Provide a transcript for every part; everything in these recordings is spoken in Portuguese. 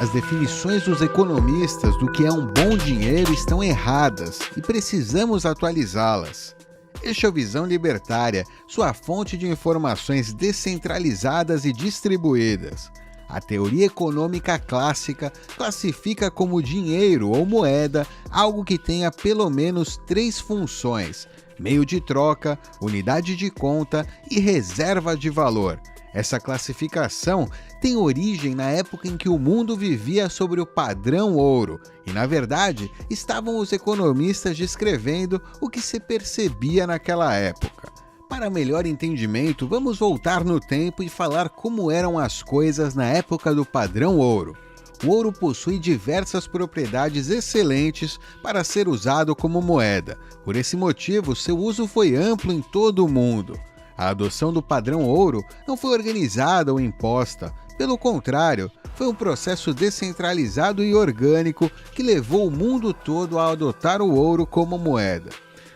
As definições dos economistas do que é um bom dinheiro estão erradas e precisamos atualizá-las. Este é o Visão Libertária, sua fonte de informações descentralizadas e distribuídas. A teoria econômica clássica classifica como dinheiro ou moeda algo que tenha pelo menos 3 funções: meio de troca, unidade de conta e reserva de valor. Essa classificação tem origem na época em que o mundo vivia sobre o padrão ouro e, na verdade, estavam os economistas descrevendo o que se percebia naquela época. Para melhor entendimento, vamos voltar no tempo e falar como eram as coisas na época do padrão ouro. O ouro possui diversas propriedades excelentes para ser usado como moeda. Por esse motivo, seu uso foi amplo em todo o mundo. A adoção do padrão ouro não foi organizada ou imposta. Pelo contrário, foi um processo descentralizado e orgânico que levou o mundo todo a adotar o ouro como moeda.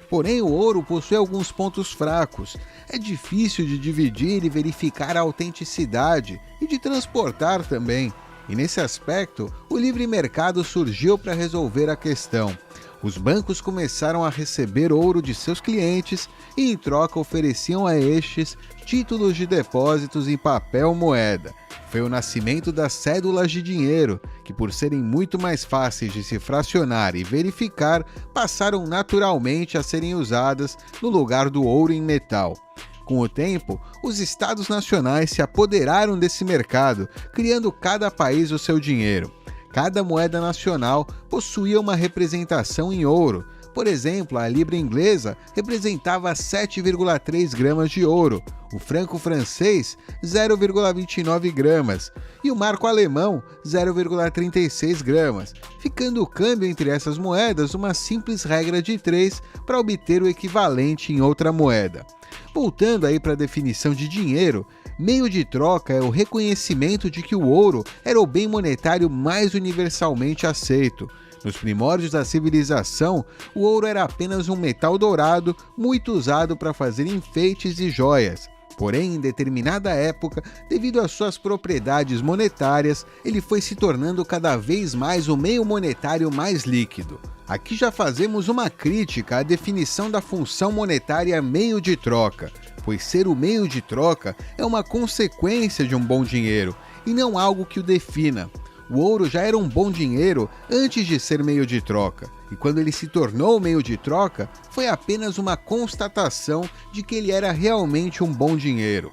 Porém, o ouro possui alguns pontos fracos. É difícil de dividir e verificar a autenticidade e de transportar também. E nesse aspecto, o livre mercado surgiu para resolver a questão. Os bancos começaram a receber ouro de seus clientes e, em troca, ofereciam a estes títulos de depósitos em papel moeda. Foi o nascimento das cédulas de dinheiro, que, por serem muito mais fáceis de se fracionar e verificar, passaram naturalmente a serem usadas no lugar do ouro em metal. Com o tempo, os estados nacionais se apoderaram desse mercado, criando cada país o seu dinheiro. Cada moeda nacional possuía uma representação em ouro. Por exemplo, a libra inglesa representava 7,3 gramas de ouro, o franco francês 0,29 gramas e o marco alemão 0,36 gramas, ficando o câmbio entre essas moedas uma simples regra de 3 para obter o equivalente em outra moeda. Voltando aí para a definição de dinheiro, meio de troca é o reconhecimento de que o ouro era o bem monetário mais universalmente aceito. Nos primórdios da civilização, o ouro era apenas um metal dourado muito usado para fazer enfeites e joias. Porém, em determinada época, devido às suas propriedades monetárias, ele foi se tornando cada vez mais o meio monetário mais líquido. Aqui já fazemos uma crítica à definição da função monetária meio de troca, pois ser o meio de troca é uma consequência de um bom dinheiro e não algo que o defina. O ouro já era um bom dinheiro antes de ser meio de troca, e quando ele se tornou meio de troca, foi apenas uma constatação de que ele era realmente um bom dinheiro.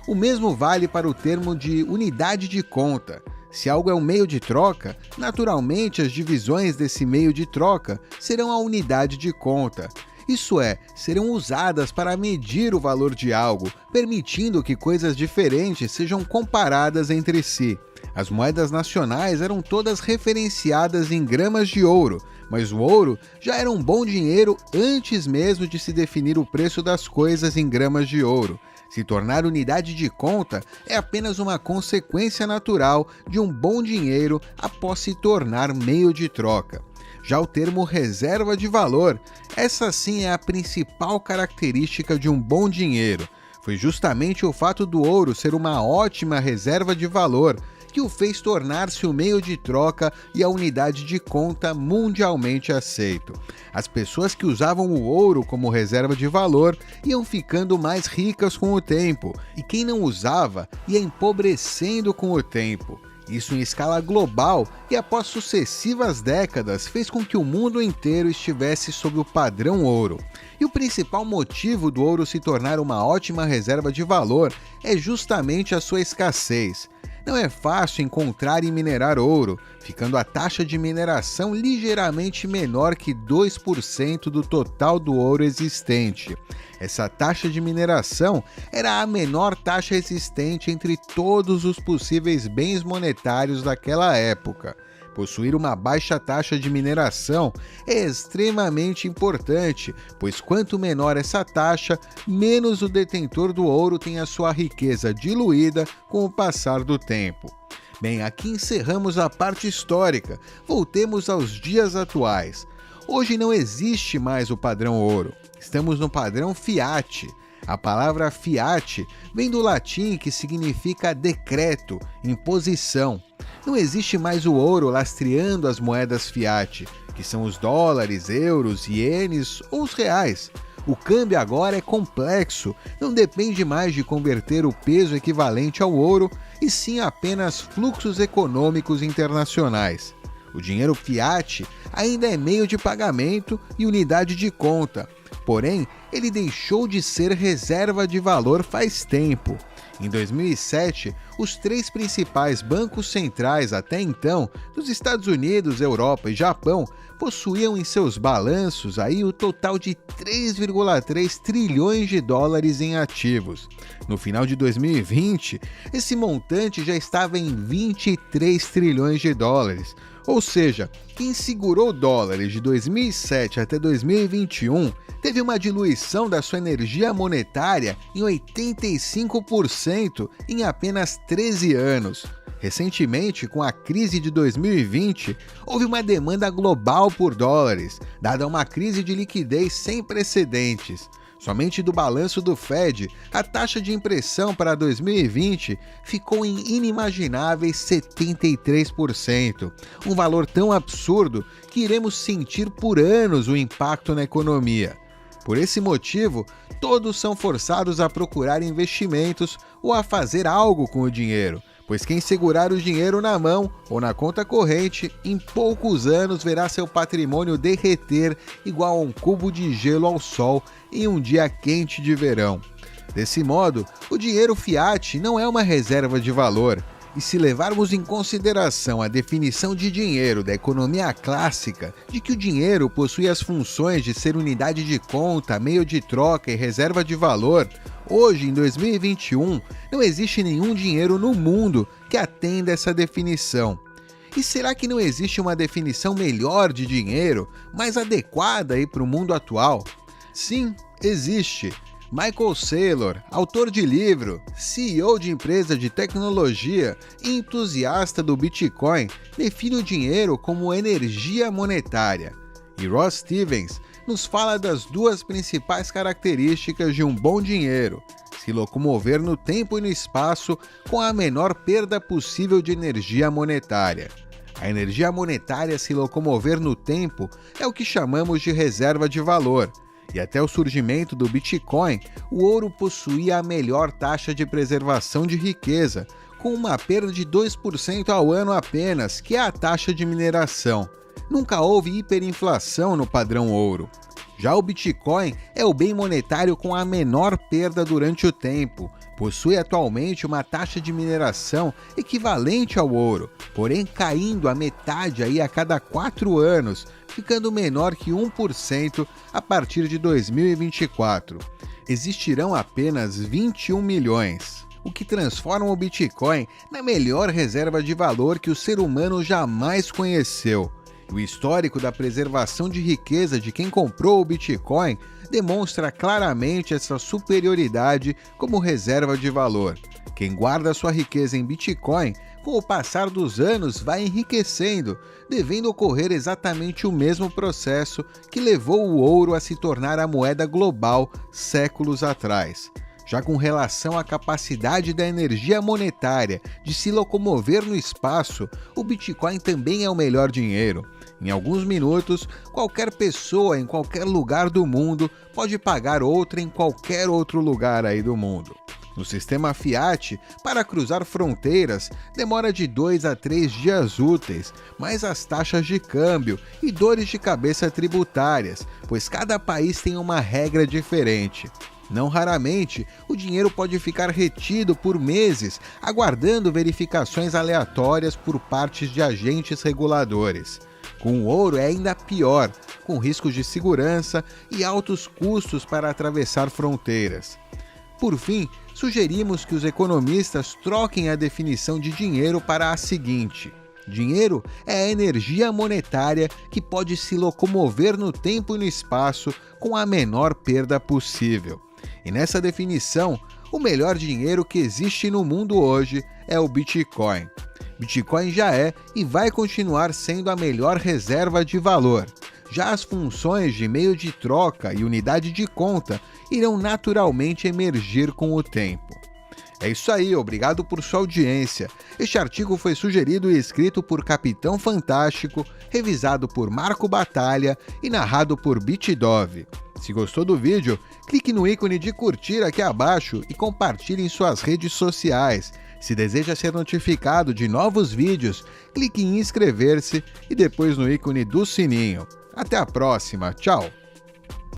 O mesmo vale para o termo de unidade de conta. Se algo é um meio de troca, naturalmente as divisões desse meio de troca serão a unidade de conta. Isso é, serão usadas para medir o valor de algo, permitindo que coisas diferentes sejam comparadas entre si. As moedas nacionais eram todas referenciadas em gramas de ouro, mas o ouro já era um bom dinheiro antes mesmo de se definir o preço das coisas em gramas de ouro. Se tornar unidade de conta é apenas uma consequência natural de um bom dinheiro após se tornar meio de troca. Já o termo reserva de valor, essa sim é a principal característica de um bom dinheiro. Foi justamente o fato do ouro ser uma ótima reserva de valor que o fez tornar-se o meio de troca e a unidade de conta mundialmente aceito. As pessoas que usavam o ouro como reserva de valor iam ficando mais ricas com o tempo, e quem não usava ia empobrecendo com o tempo. Isso em escala global e após sucessivas décadas fez com que o mundo inteiro estivesse sob o padrão ouro. E o principal motivo do ouro se tornar uma ótima reserva de valor é justamente a sua escassez. Não é fácil encontrar e minerar ouro, ficando a taxa de mineração ligeiramente menor que 2% do total do ouro existente. Essa taxa de mineração era a menor taxa existente entre todos os possíveis bens monetários daquela época. Possuir uma baixa taxa de mineração é extremamente importante, pois quanto menor essa taxa, menos o detentor do ouro tem a sua riqueza diluída com o passar do tempo. Bem, aqui encerramos a parte histórica. Voltemos aos dias atuais. Hoje não existe mais o padrão ouro. Estamos no padrão fiat. A palavra fiat vem do latim que significa decreto, imposição. Não existe mais o ouro lastreando as moedas fiat, que são os dólares, euros, ienes ou os reais. O câmbio agora é complexo, não depende mais de converter o peso equivalente ao ouro, e sim apenas fluxos econômicos internacionais. O dinheiro fiat ainda é meio de pagamento e unidade de conta, porém, ele deixou de ser reserva de valor faz tempo. Em 2007, os 3 principais bancos centrais até então, dos Estados Unidos, Europa e Japão, possuíam em seus balanços aí o total de 3,3 trilhões de dólares em ativos. No final de 2020, esse montante já estava em 23 trilhões de dólares. Ou seja, quem segurou dólares de 2007 até 2021 teve uma diluição da sua energia monetária em 85% em apenas 13 anos. Recentemente, com a crise de 2020, houve uma demanda global por dólares, dada uma crise de liquidez sem precedentes. Somente do balanço do Fed, a taxa de impressão para 2020 ficou em inimagináveis 73%, um valor tão absurdo que iremos sentir por anos o impacto na economia. Por esse motivo, todos são forçados a procurar investimentos ou a fazer algo com o dinheiro, pois quem segurar o dinheiro na mão ou na conta corrente, em poucos anos verá seu patrimônio derreter igual a um cubo de gelo ao sol em um dia quente de verão. Desse modo, o dinheiro fiat não é uma reserva de valor, e se levarmos em consideração a definição de dinheiro da economia clássica, de que o dinheiro possui as funções de ser unidade de conta, meio de troca e reserva de valor, hoje, em 2021, não existe nenhum dinheiro no mundo que atenda essa definição. E será que não existe uma definição melhor de dinheiro, mais adequada para o mundo atual? Sim, existe. Michael Saylor, autor de livro, CEO de empresa de tecnologia e entusiasta do Bitcoin, define o dinheiro como energia monetária. E Ross Stevens nos fala das 2 principais características de um bom dinheiro: se locomover no tempo e no espaço com a menor perda possível de energia monetária. A energia monetária se locomover no tempo é o que chamamos de reserva de valor. E até o surgimento do Bitcoin, o ouro possuía a melhor taxa de preservação de riqueza, com uma perda de 2% ao ano apenas, que é a taxa de mineração. Nunca houve hiperinflação no padrão ouro. Já o Bitcoin é o bem monetário com a menor perda durante o tempo. Possui atualmente uma taxa de mineração equivalente ao ouro, porém caindo a metade aí a cada 4 anos, ficando menor que 1% a partir de 2024. Existirão apenas 21 milhões, o que transforma o Bitcoin na melhor reserva de valor que o ser humano jamais conheceu. O histórico da preservação de riqueza de quem comprou o Bitcoin demonstra claramente essa superioridade como reserva de valor. Quem guarda sua riqueza em Bitcoin, com o passar dos anos, vai enriquecendo, devendo ocorrer exatamente o mesmo processo que levou o ouro a se tornar a moeda global séculos atrás. Já com relação à capacidade da energia monetária de se locomover no espaço, o Bitcoin também é o melhor dinheiro. Em alguns minutos, qualquer pessoa em qualquer lugar do mundo pode pagar outra em qualquer outro lugar aí do mundo. No sistema Fiat, para cruzar fronteiras, demora de 2 a 3 dias úteis, mais as taxas de câmbio e dores de cabeça tributárias, pois cada país tem uma regra diferente. Não raramente, o dinheiro pode ficar retido por meses, aguardando verificações aleatórias por parte de agentes reguladores. Com o ouro é ainda pior, com riscos de segurança e altos custos para atravessar fronteiras. Por fim, sugerimos que os economistas troquem a definição de dinheiro para a seguinte: dinheiro é a energia monetária que pode se locomover no tempo e no espaço com a menor perda possível. E nessa definição, o melhor dinheiro que existe no mundo hoje é o Bitcoin. Bitcoin já é e vai continuar sendo a melhor reserva de valor. Já as funções de meio de troca e unidade de conta irão naturalmente emergir com o tempo. É isso aí, obrigado por sua audiência. Este artigo foi sugerido e escrito por Capitão Fantástico, revisado por Marco Batalha e narrado por Bitdove. Se gostou do vídeo, clique no ícone de curtir aqui abaixo e compartilhe em suas redes sociais. Se deseja ser notificado de novos vídeos, clique em inscrever-se e depois no ícone do sininho. Até a próxima, tchau!